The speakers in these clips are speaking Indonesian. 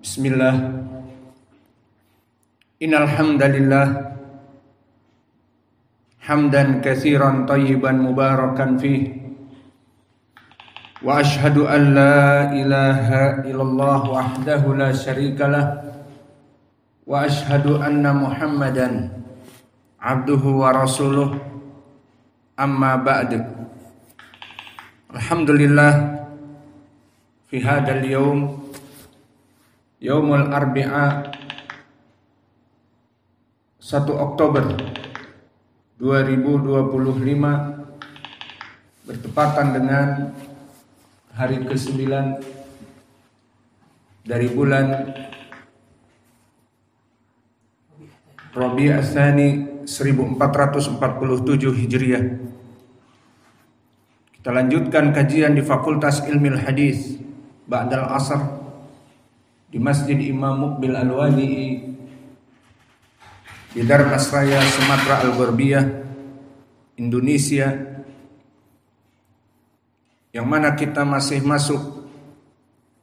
Bismillah. Innal hamdalillah hamdan katsiran thayyiban mubarakan fih. Wa ashhadu an la ilaha illallah wahdahu la syarikalah. Wa ashhadu anna Muhammadan abduhu wa rasuluh. Amma ba'du. Alhamdulillah fi hadzal yaumul arbi'a 1 Oktober 2025 bertepatan dengan hari ke-9 dari bulan Rabi' Ats-Tsani 1447 Hijriah. Kita lanjutkan kajian di Fakultas Ilmil Hadis Ba'dal Asr di Masjid Imam Muqbil Al-Wali'i di Darmasraya, Sumatera Al-Gharbiyah, Indonesia, yang mana kita masih masuk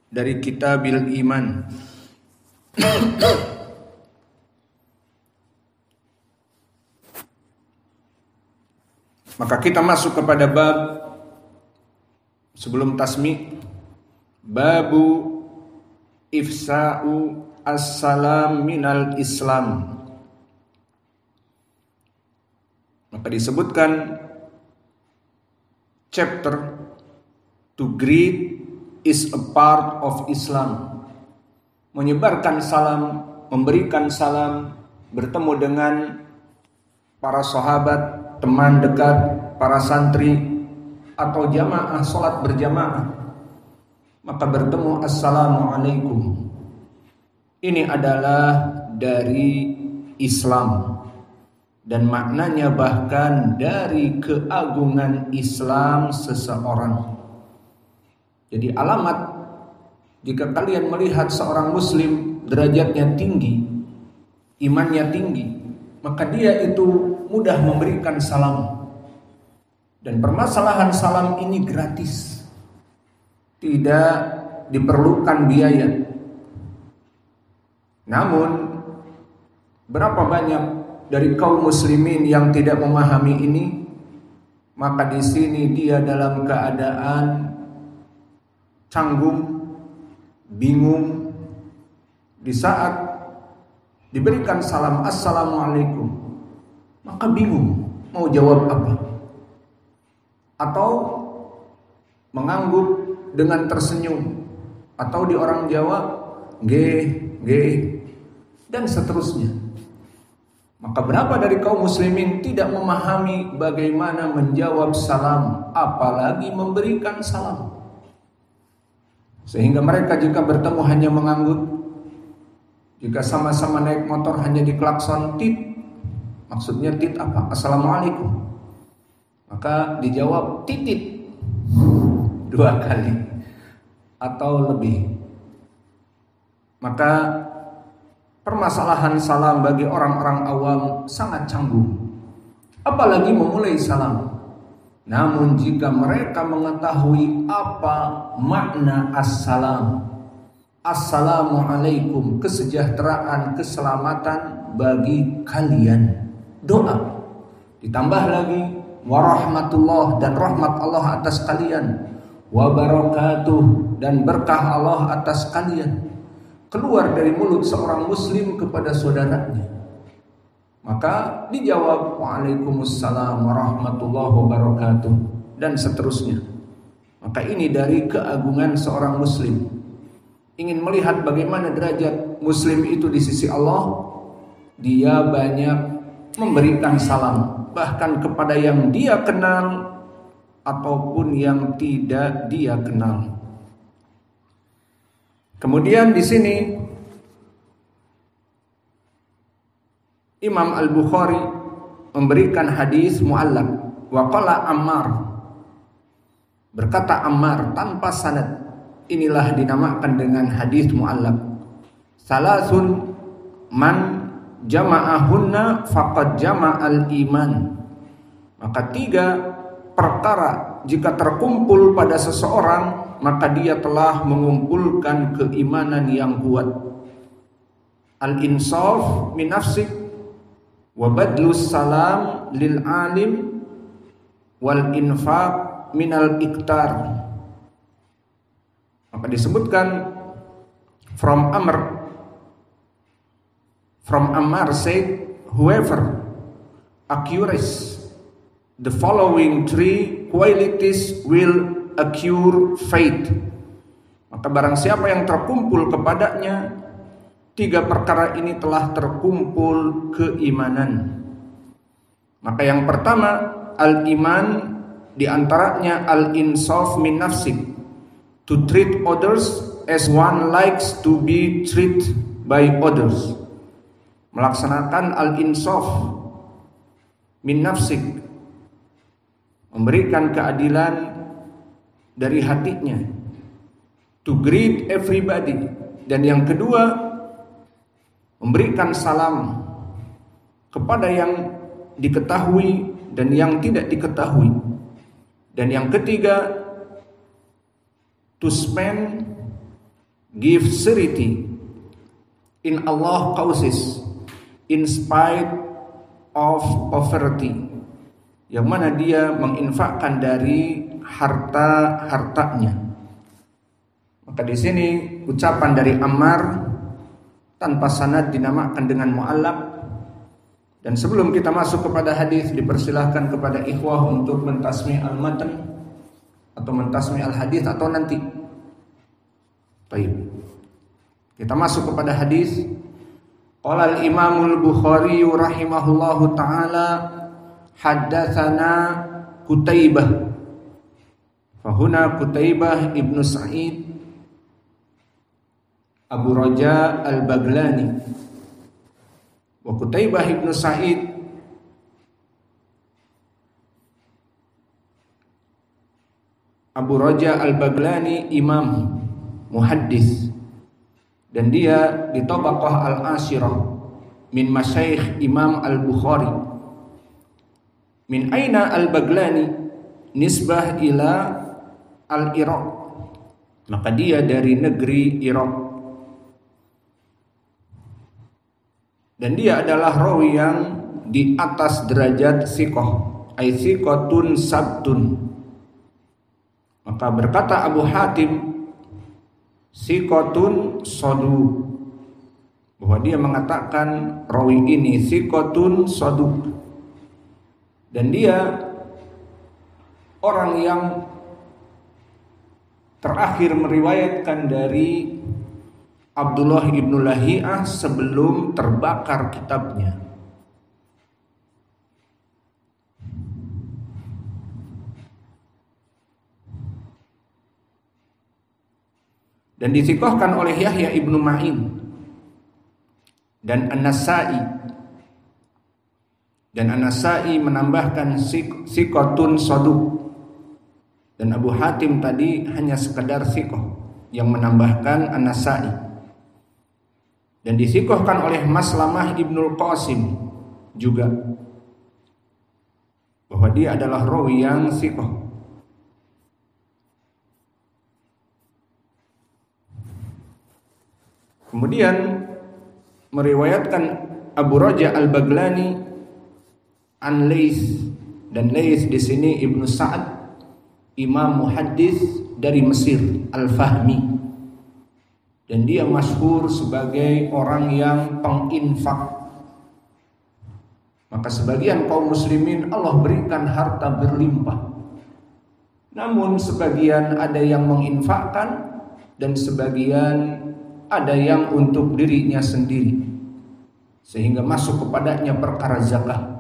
dari Kitabil Iman. Maka kita masuk kepada bab sebelum tasmi, babu ifsa'u as-salam minal Islam. Maka disebutkan chapter to greet is a part of Islam. Menyebarkan salam, memberikan salam, bertemu dengan para sahabat, teman dekat, para santri atau jamaah salat berjamaah, maka bertemu assalamualaikum. Ini adalah dari Islam dan maknanya bahkan dari keagungan Islam seseorang. Jadi alamat jika kalian melihat seorang muslim derajatnya tinggi, imannya tinggi, maka dia itu mudah memberikan salam. Dan permasalahan salam ini gratis, tidak diperlukan biaya. Namun berapa banyak dari kaum muslimin yang tidak memahami ini? Maka di sini dia dalam keadaan canggung, bingung. Di saat diberikan salam assalamualaikum, maka bingung mau jawab apa, atau mengangguk dengan tersenyum, atau di orang Jawa ge dan seterusnya. Maka berapa dari kaum muslimin tidak memahami bagaimana menjawab salam, apalagi memberikan salam, sehingga mereka jika bertemu hanya mengangguk. Jika sama-sama naik motor hanya diklakson tit. Maksudnya tit apa? Assalamualaikum. Maka dijawab titit 2 kali atau lebih. Maka permasalahan salam bagi orang-orang awam sangat canggung, apalagi memulai salam. Namun jika mereka mengetahui apa makna assalam, assalamualaikum, kesejahteraan, keselamatan bagi kalian, doa, ditambah lagi warahmatullah, dan rahmat Allah atas kalian, wabarakatuh, dan berkah Allah atas kalian, keluar dari mulut seorang muslim kepada saudaranya, maka dijawab waalaikumsalam warahmatullahi wabarakatuh, dan seterusnya. Maka ini dari keagungan seorang muslim. Ingin melihat bagaimana derajat muslim itu di sisi Allah, dia banyak memberikan salam, bahkan kepada yang dia kenal ataupun yang tidak dia kenal. Kemudian di sini Imam Al-Bukhari memberikan hadis mu'allaq. Wa qala Ammar, berkata Ammar tanpa sanad. Inilah dinamakan dengan hadis mu'allaq. Salasun man jama'ahunna faqad jama'al iman. Maka 3 perkara jika terkumpul pada seseorang, maka dia telah mengumpulkan keimanan yang kuat. Al-insaf min nafsik wa badlus salam lil alim wal infaq minal iktar. Maka disebutkan from Ammar said, whoever acquires the following three qualities will acquire faith. Maka barang siapa yang terkumpul kepadanya tiga perkara ini telah terkumpul keimanan. Maka yang pertama al-iman, diantaranya al-insaf min nafsik, to treat others as one likes to be treated by others. Melaksanakan al-insaf min nafsik, memberikan keadilan dari hatinya, to greet everybody. Dan yang kedua, memberikan salam kepada yang diketahui dan yang tidak diketahui. Dan yang ketiga, to spend, give charity in Allah causes in spite of poverty, yang mana dia menginfakkan dari harta-hartanya. Maka di sini ucapan dari Ammar tanpa sanad dinamakan dengan mu'allaq. Dan sebelum kita masuk kepada hadis, dipersilahkan kepada ikhwah untuk mentasmi al-matan atau mentasmi al-hadis atau nanti. Baik. Kita masuk kepada hadis. Qala al-Imam al-Bukhari rahimahullahu taala haddatsana Qutaibah. Fahuna Qutaibah ibnu Sa'id Abu Raja al-Baglani. Wa Qutaibah ibnu Sa'id Abu Raja al-Baglani imam muhaddis, dan dia di tabaqah al-ashirah min masyayikh Imam al-Bukhari. Min aina al-Baglani, nisbah ila al-Iraq, maka dia dari negeri Irak. Dan dia adalah rawi yang di atas derajat thiqah, ay thiqatun sabtun. Maka berkata Abu Hatim, thiqatun saduq, bahwa dia mengatakan rawi ini thiqatun saduq, dan dia orang yang terakhir meriwayatkan dari Abdullah ibnu Lahiyah sebelum terbakar kitabnya. Dan dithiqahkan oleh Yahya ibnu Ma'in dan An-Nasa'i. Dan An-Nasa'i menambahkan thiqatun saduq. Dan Abu Hatim tadi hanya sekedar thiqah yang menambahkan An-Nasa'i. Dan dithiqahkan oleh Maslamah ibnul Qasim juga, bahwa dia adalah rawi yang thiqah. Kemudian meriwayatkan Abu Raja al-Baglani an Laits, dan Laits di sini Ibnu Sa'ad, imam muhaddis dari Mesir, al-Fahmi. Dan dia masyhur sebagai orang yang penginfak. Maka sebagian kaum muslimin Allah berikan harta berlimpah, namun sebagian ada yang menginfakkan dan sebagian ada yang untuk dirinya sendiri, sehingga masuk kepadanya perkara zakat.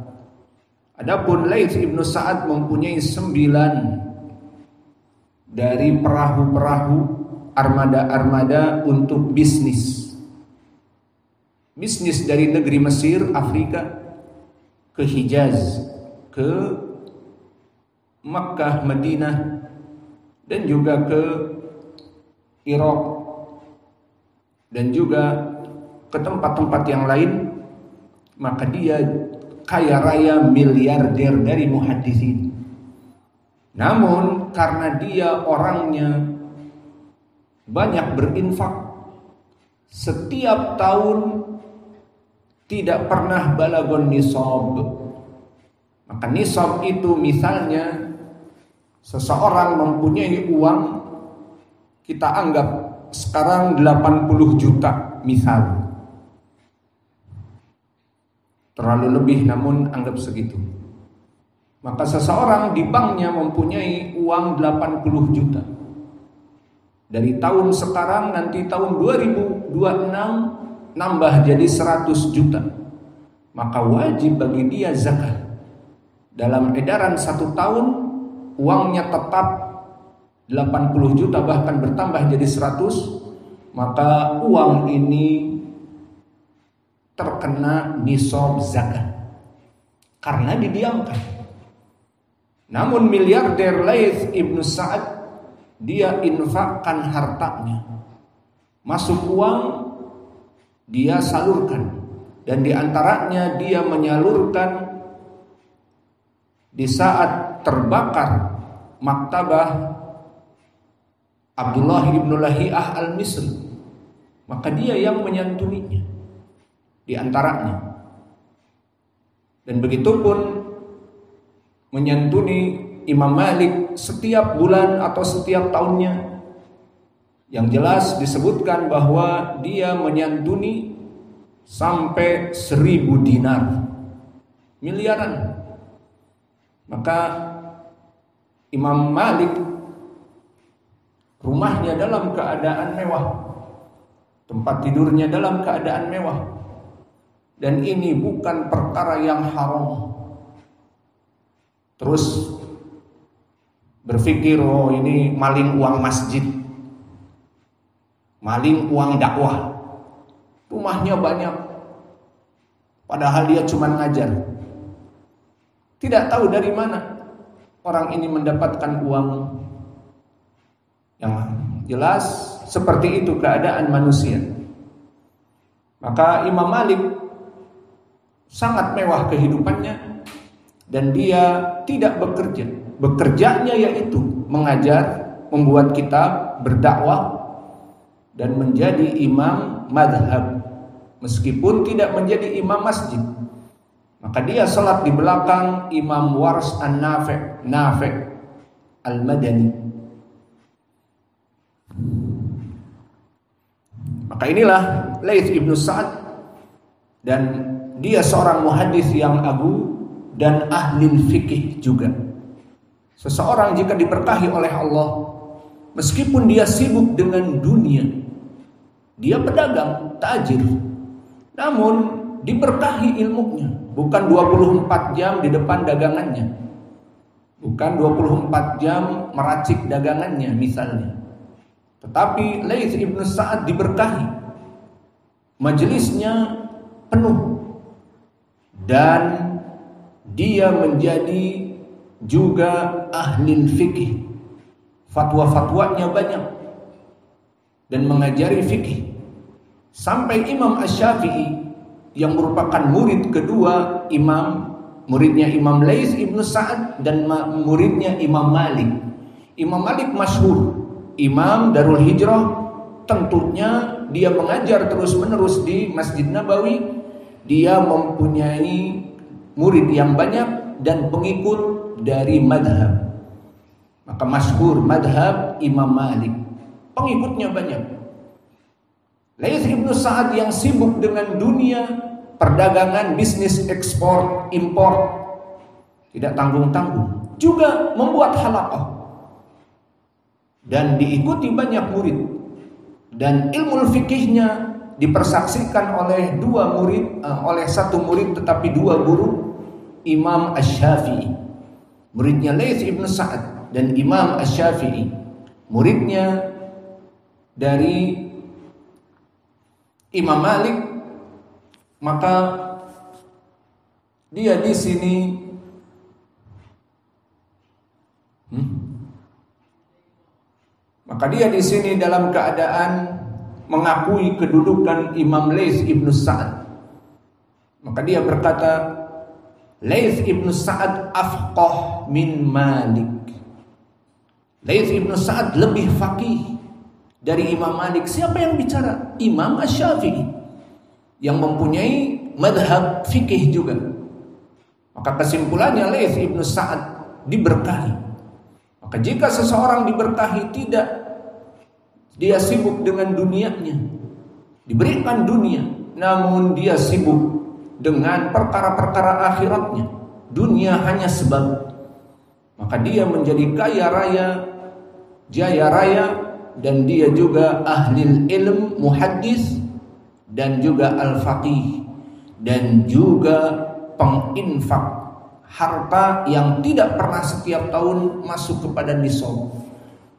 Adapun Laits ibnu Sa'ad mempunyai 9 dari perahu-perahu, armada-armada untuk bisnis dari negeri Mesir, Afrika, ke Hijaz, ke Makkah, Madinah, dan juga ke Irak, dan juga ke tempat-tempat yang lain. Maka dia kaya raya, miliarder dari muhaddisin. Namun karena dia orangnya banyak berinfak, setiap tahun tidak pernah balagon nisab. Maka nisab itu misalnya seseorang mempunyai uang, kita anggap sekarang 80 juta misal. Terlalu lebih namun anggap segitu. Maka seseorang di banknya mempunyai uang 80 juta. Dari tahun sekarang nanti tahun 2026 nambah jadi 100 juta. Maka wajib bagi dia zakat. Dalam edaran 1 tahun uangnya tetap 80 juta bahkan bertambah jadi 100, maka uang ini terkena nisab zakat karena didiamkan. Namun miliarder Laits Ibnu Sa'ad, dia infakkan hartanya, masuk uang dia salurkan, dan diantaranya dia menyalurkan di saat terbakar maktabah Abdullah ibn Lahiyah al-Misri, maka dia yang menyantuninya di antaranya. Dan begitupun menyantuni Imam Malik setiap bulan atau setiap tahunnya. Yang jelas disebutkan bahwa dia menyantuni sampai 1000 dinar, miliaran. Maka Imam Malik rumahnya dalam keadaan mewah, tempat tidurnya dalam keadaan mewah, dan ini bukan perkara yang haram. Terus berpikir, oh ini maling uang masjid, maling uang dakwah, rumahnya banyak, padahal dia cuma ngajar. Tidak tahu dari mana orang ini mendapatkan uang. Yang jelas seperti itu keadaan manusia. Maka Imam Malik sangat mewah kehidupannya, dan dia tidak bekerja. Bekerjanya yaitu mengajar, membuat kitab, berdakwah, dan menjadi imam madhab. Meskipun tidak menjadi imam masjid, maka dia salat di belakang Imam Wars Nafi' al-Madani. Maka inilah Laits Ibnu Sa'ad, dan dia seorang muhadis yang agung dan ahli fikih juga. Seseorang jika diberkahi oleh Allah, meskipun dia sibuk dengan dunia, dia pedagang, tajir, namun diberkahi ilmunya. Bukan 24 jam di depan dagangannya, bukan 24 jam meracik dagangannya misalnya. Tetapi Laits Ibnu Sa'ad diberkahi, majelisnya penuh, dan dia menjadi juga ahli fikih. Fatwa-fatwanya banyak dan mengajari fikih. Sampai Imam Asy-Syafi'i yang merupakan murid kedua muridnya Imam Laits Ibnu Sa'ad dan muridnya Imam Malik. Imam Malik masyhur, Imam Darul Hijrah. Tentunya dia mengajar terus-menerus di Masjid Nabawi. Dia mempunyai murid yang banyak dan pengikut dari madhab. Maka masyhur madhab Imam Malik, pengikutnya banyak. Laits Ibnu Sa'ad yang sibuk dengan dunia perdagangan, bisnis ekspor impor, tidak tanggung-tanggung, juga membuat halaqah dan diikuti banyak murid, dan ilmu fikihnya dipersaksikan oleh oleh satu murid tetapi dua guru, Imam Asy-Syafi'i, muridnya Laits Ibnu Sa'ad, dan Imam Asy-Syafi'i, muridnya dari Imam Malik. Maka dia di sini dalam keadaan mengakui kedudukan Imam Laits Ibnu Sa'ad. Maka dia berkata, Laits Ibnu Sa'ad afqah min Malik. Laits Ibnu Sa'ad lebih faqih dari Imam Malik. Siapa yang bicara? Imam Asy-Syafi'i yang mempunyai madhab fikih juga. Maka kesimpulannya Laits ibnu Sa'ad diberkahi. Maka jika seseorang diberkahi, tidak dia sibuk dengan dunianya, diberikan dunia, namun dia sibuk dengan perkara-perkara akhiratnya. Dunia hanya sebab, maka dia menjadi kaya raya, jaya raya, dan dia juga ahli ilm, muhaddis, dan juga al-faqih, dan juga penginfak harta yang tidak pernah setiap tahun masuk kepada nisab.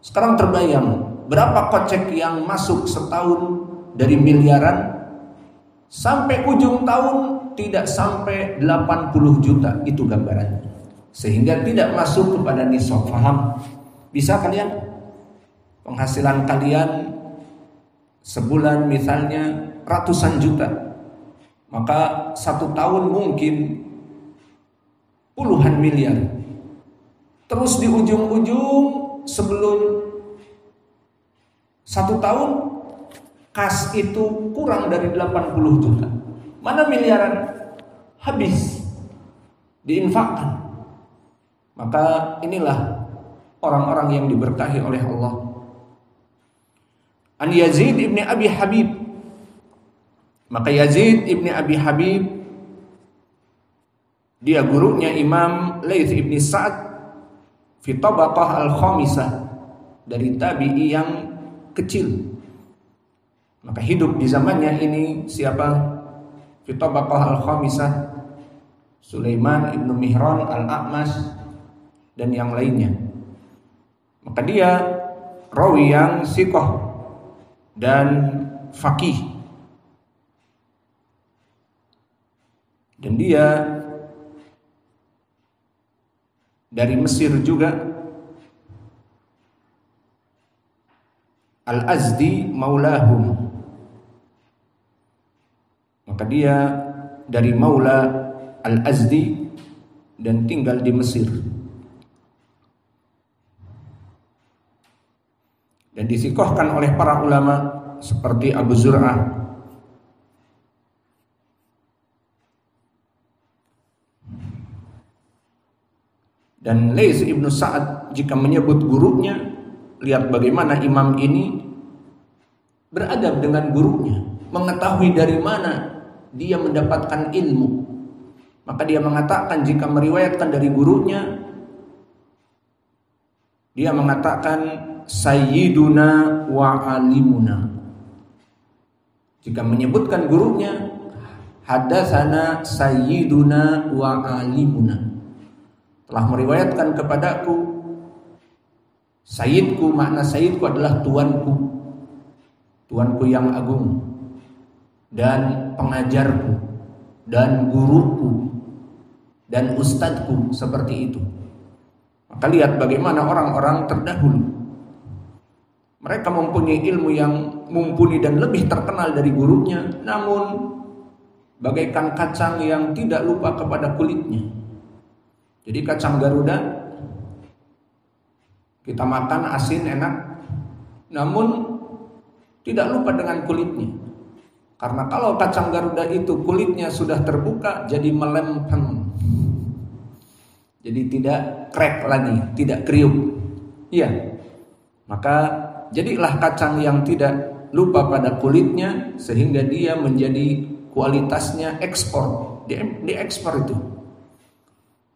Sekarang terbayang berapa kocek yang masuk setahun dari miliaran, sampai ujung tahun tidak sampai 80 juta, itu gambarannya. Sehingga tidak masuk kepada nisab. Paham? Bisa kalian? Penghasilan kalian sebulan misalnya ratusan juta, maka satu tahun mungkin puluhan miliar. Terus di ujung-ujung sebelum satu tahun, kas itu kurang dari 80 juta. Mana miliaran? Habis, diinfakkan. Maka inilah orang-orang yang diberkahi oleh Allah. An Yazid ibni Abi Habib. Maka Yazid ibni Abi Habib, dia gurunya Imam Laits ibni Sa'ad fi tabaqah al-khamisah, dari tabi'i yang kecil. Maka hidup di zamannya ini siapa? Fi tabaqah al-khamisah, Sulaiman ibnu Mihran al-A'mash dan yang lainnya. Maka dia rawi yang siqah dan faqih. Dan dia dari Mesir juga. Al-Azdi maulahum. Maka dia dari Maula Al-Azdi dan tinggal di Mesir. Dan disikohkan oleh para ulama seperti Abu Zur'ah, dan Laits ibnu Sa'ad jika menyebut gurunya. Lihat bagaimana imam ini beradab dengan gurunya, mengetahui dari mana dia mendapatkan ilmu. Maka dia mengatakan jika meriwayatkan dari gurunya, dia mengatakan sayyiduna wa alimuna. Jika menyebutkan gurunya, hadatsana sayyiduna wa alimuna, telah meriwayatkan kepadaku, sayyidku, makna sayyidku adalah tuanku, tuanku yang agung, dan pengajarku, dan guruku, dan ustadzku, seperti itu. Maka lihat bagaimana orang-orang terdahulu, mereka mempunyai ilmu yang mumpuni dan lebih terkenal dari gurunya, namun bagaikan kacang yang tidak lupa kepada kulitnya. Jadi kacang Garuda kita makan asin enak, namun tidak lupa dengan kulitnya. Karena kalau kacang Garuda itu kulitnya sudah terbuka, jadi melempem, jadi tidak crack lagi, tidak kriuk. Iya. Maka jadilah kacang yang tidak lupa pada kulitnya, sehingga dia menjadi kualitasnya ekspor, diekspor itu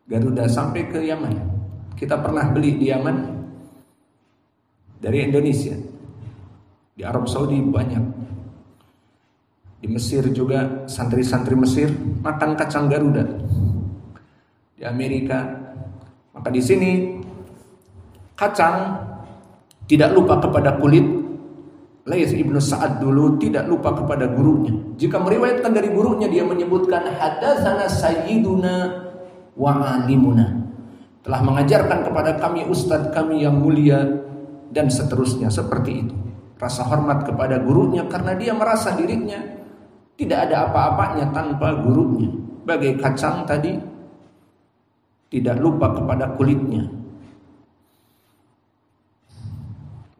Garuda sampai ke Yaman. Kita pernah beli di Yaman dari Indonesia. Di Arab Saudi banyak. Di Mesir juga santri-santri Mesir makan kacang Garuda. Di Amerika. Maka di sini kacang tidak lupa kepada kulit. Laits ibnu Sa'ad dulu tidak lupa kepada gurunya. Jika meriwayatkan dari gurunya, dia menyebutkan hadatsana sayyiduna wa alimuna, telah mengajarkan kepada kami ustadz kami yang mulia, dan seterusnya seperti itu. Rasa hormat kepada gurunya karena dia merasa dirinya tidak ada apa-apanya tanpa gurunya. Bagai kacang tadi, tidak lupa kepada kulitnya.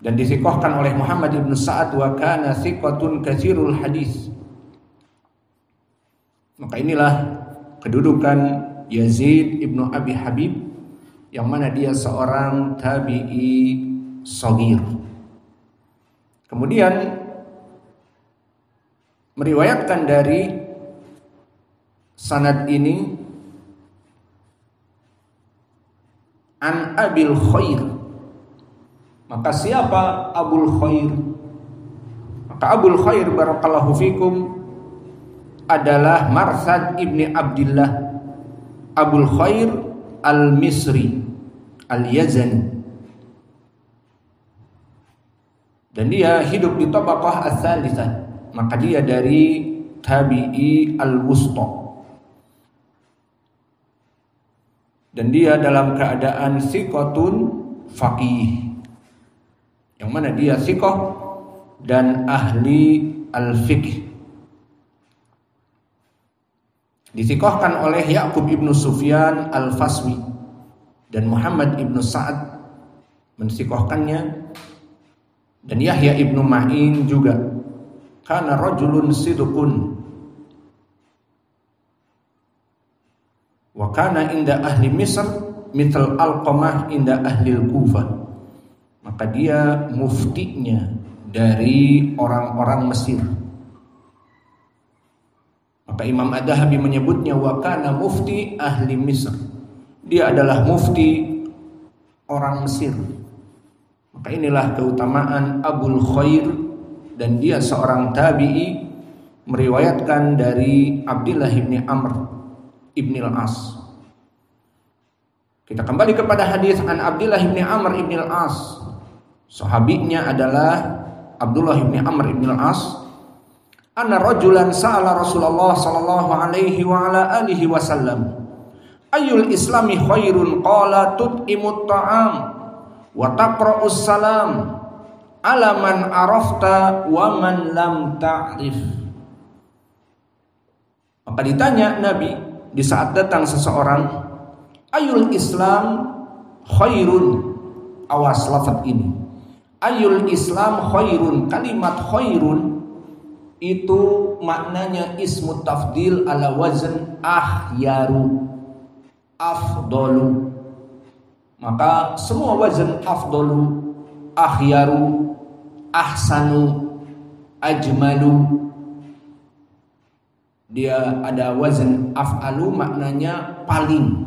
dan disikohkan oleh Muhammad ibn Sa'ad wa kana thiqatun katsirul hadis. Maka inilah kedudukan Yazid ibnu Abi Habib, yang mana dia seorang tabi'i shagir. Kemudian meriwayatkan dari sanad ini an Abil Khair. Maka siapa Abul Khair? Maka Abul Khair barakallahu fikum adalah Marsad ibni Abdillah Abul Khair al-Misri al-Yazani, dan dia hidup di tabaqah ats-tsalitsah. Maka dia dari tabi'i al-wusta, dan dia dalam keadaan thiqatun faqih, yang mana dia thiqah dan ahli al-fiqh. Dithiqahkan oleh Ya'qub ibnu Sufyan al-Faswi, dan Muhammad ibnu Sa'ad mensikohkannya, dan Yahya ibnu Ma'in juga. Kana rajulun sidqun wa kana inda ahli Misr mithl Alqamah inda ahli Kufah. Maka dia muftinya dari orang-orang Mesir. Maka Imam Ad-Dahabi menyebutnya wa kana mufti ahli Misr. Dia adalah mufti orang Mesir. Maka inilah keutamaan Abul Khair, dan dia seorang tabi'i, meriwayatkan dari Abdullah bin Amr ibn al-As. Kita kembali kepada hadis an Abdullah bin Amr ibn al-As. Sahabinya adalah Abdullah bin Amr ibn al-As. Anna rajulan sa'ala Rasulullah sallallahu alaihi wa ala alihi wasallam, ayyul islami khairun? Qala tut'imut ta'am wa taqra'us salam ala man arafta wa man lam ta'rif. Maka ditanya Nabi di saat datang seseorang, ayyul islam khairun? Awas lafaz ini, ayyul islam khairun. Kalimat khairun itu maknanya ismu tafdil ala wazn ahyaru, afdalu. Maka semua wazn afdalu, ahyaru, ahsanu, ajmalu, dia ada wazn af'alu, maknanya paling.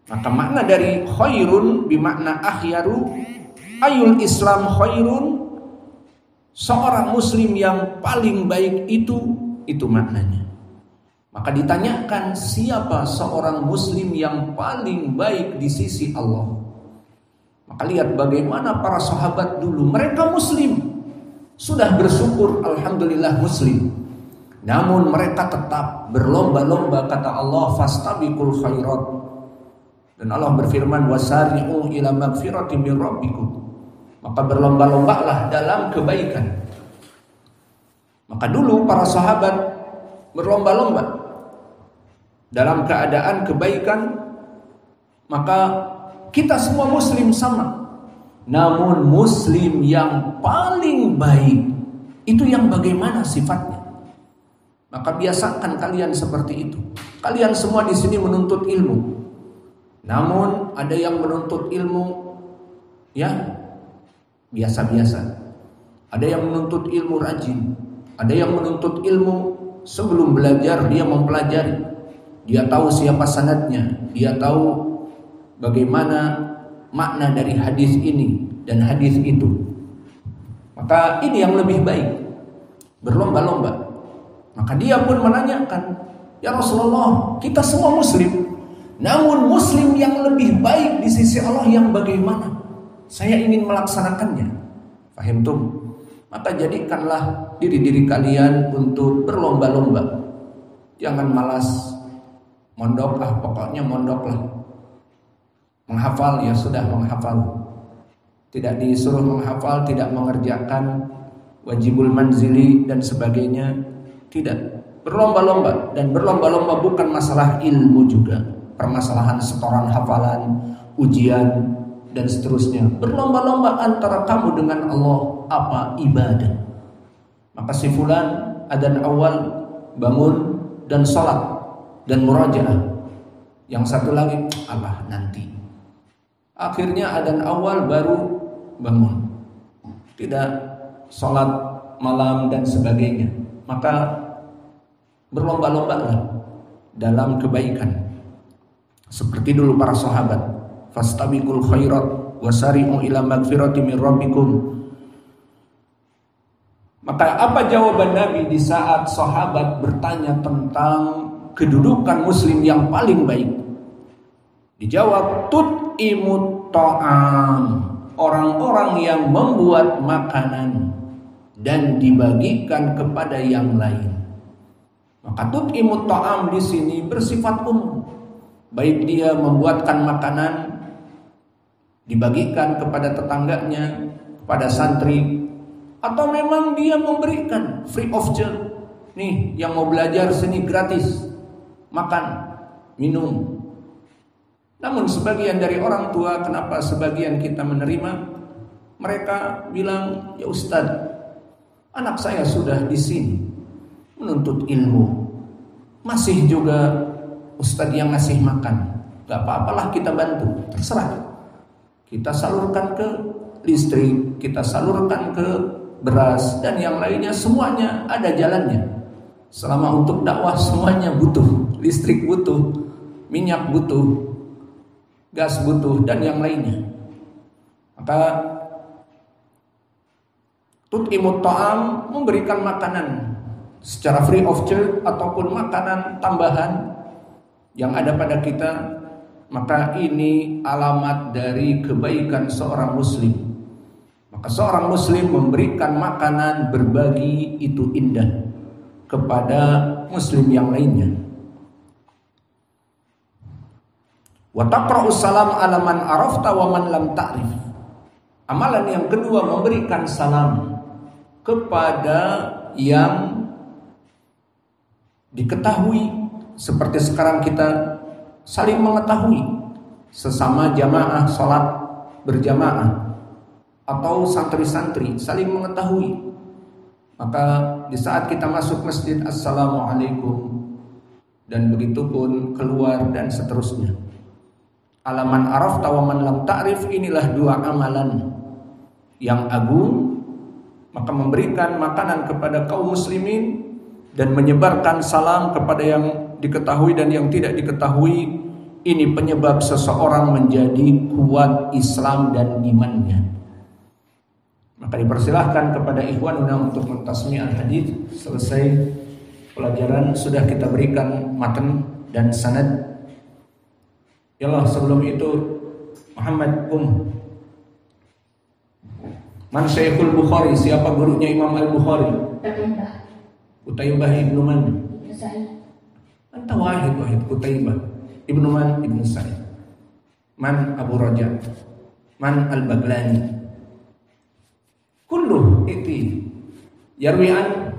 Maka makna dari khairun bimakna ahyaru, ayul islam khairun, seorang muslim yang paling baik itu maknanya. Maka ditanyakan, siapa seorang muslim yang paling baik di sisi Allah? Maka lihat bagaimana para sahabat dulu, mereka muslim, sudah bersyukur alhamdulillah muslim, namun mereka tetap berlomba-lomba, kata Allah, fastabiqul khairat. Dan Allah berfirman, wasari'u ila magfiratin min rabbikum. Maka berlomba-lombalah dalam kebaikan. Maka dulu para sahabat berlomba-lomba dalam keadaan kebaikan. Maka kita semua muslim sama, namun muslim yang paling baik itu yang bagaimana sifatnya? Maka biasakan kalian seperti itu. Kalian semua di sini menuntut ilmu, namun ada yang menuntut ilmu ya biasa-biasa, ada yang menuntut ilmu rajin, ada yang menuntut ilmu sebelum belajar dia mempelajari, dia tahu siapa sanadnya, dia tahu bagaimana makna dari hadis ini dan hadis itu. Maka ini yang lebih baik, berlomba-lomba. Maka dia pun menanyakan, ya Rasulullah, kita semua muslim, namun muslim yang lebih baik di sisi Allah yang bagaimana? Saya ingin melaksanakannya. Fahimtum? Maka jadikanlah diri-diri kalian untuk berlomba-lomba. Jangan malas mondok, pokoknya mondoklah. Menghafal ya sudah menghafal. Tidak disuruh menghafal, tidak mengerjakan wajibul manzili dan sebagainya. Tidak. Berlomba-lomba, dan berlomba-lomba bukan masalah ilmu juga. Permasalahan setoran hafalan, ujian, dan seterusnya. Berlomba-lomba antara kamu dengan Allah apa ibadah. Maka si fulan adzan awal bangun dan sholat dan murajaah. Yang satu lagi Allah nanti. Akhirnya adzan awal baru bangun. Tidak sholat malam dan sebagainya. Maka berlomba-lombalah dalam kebaikan. Seperti dulu para sahabat, fastabiqul khairat wasari'u ila magfirati min rabbikum. Maka apa jawaban Nabi di saat sahabat bertanya tentang kedudukan muslim yang paling baik? Dijawab tut'imut ta'am, orang-orang yang membuat makanan dan dibagikan kepada yang lain. Maka tut'imut ta'am di sini bersifat umum. Baik dia membuatkan makanan dibagikan kepada tetangganya, kepada santri, atau memang dia memberikan free of charge. Nih, yang mau belajar sini gratis, makan, minum. Namun sebagian dari orang tua, kenapa sebagian kita menerima? Mereka bilang, ya Ustadz, anak saya sudah di sini menuntut ilmu, masih juga Ustadz yang ngasih makan. Gak apa-apalah kita bantu, terserah. Kita salurkan ke listrik, kita salurkan ke beras dan yang lainnya, semuanya ada jalannya. Selama untuk dakwah semuanya butuh, listrik butuh, minyak butuh, gas butuh dan yang lainnya. Maka tut'imut ta'am, memberikan makanan secara free of charge ataupun makanan tambahan yang ada pada kita, maka ini alamat dari kebaikan seorang muslim. Maka seorang muslim memberikan makanan, berbagi, itu indah kepada muslim yang lainnya. Wa taqra'us salam ala man arafta wa man lam ta'rif. Amalan yang kedua, memberikan salam kepada yang diketahui. Seperti sekarang kita saling mengetahui, sesama jamaah sholat berjamaah atau santri-santri saling mengetahui. Maka di saat kita masuk masjid, assalamualaikum, dan begitu pun keluar dan seterusnya. Alaman arafta wa man lam ta'rif, inilah dua amalan yang agung. Maka memberikan makanan kepada kaum muslimin dan menyebarkan salam kepada yang diketahui dan yang tidak diketahui, ini penyebab seseorang menjadi kuat Islam dan imannya. Maka dipersilahkan kepada ikhwanuna untuk mentasmi'al hadis. Selesai pelajaran, sudah kita berikan matan dan sanad. Yalah, sebelum itu Muhammad Man Syekhul Bukhari, siapa gurunya Imam Al-Bukhari? Qutaibah ibnu Man. Anta wahid Qutaibah ibnu Man ibnu Sa'id. Man Abu Raja, Man Al-Baglani. Kullu iti yarwi an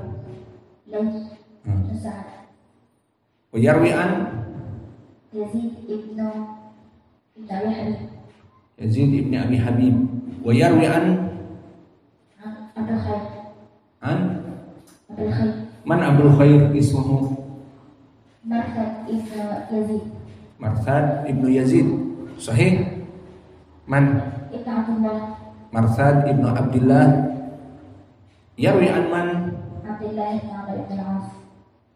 wa yarwi an Yazid ibn Abi Habib wa yarwi an Man Abul Khair ismuhu Marthad ibnu Yazid. Sahih. Man Marthad ibnu Abdullah. Yarwi an man Abdullah ibn Amr ibn al-As.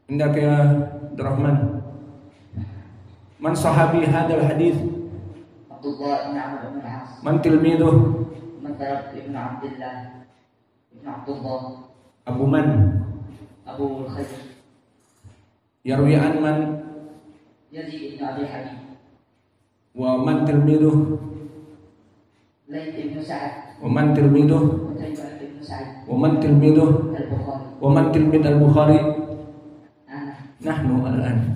Indak ya Abdurrahman. Man sahabi hadal hadith? Abdullah ibn Amr ibn al-As. Man tilmiduh? Marthad ibn Abdullah ibn Abdullah. Abu man? Abu Khair. Yarwi an man Yazid ibn Abi Habib. Wa man tilmiduh? Laith ibn Sa'ad. Wa man tilmiduh? Qutaibah ibn Sa'id. Wa man tilmiduh? Al-Bukhari. Wa man tilmid al-Bukhari? Nahnu al-an.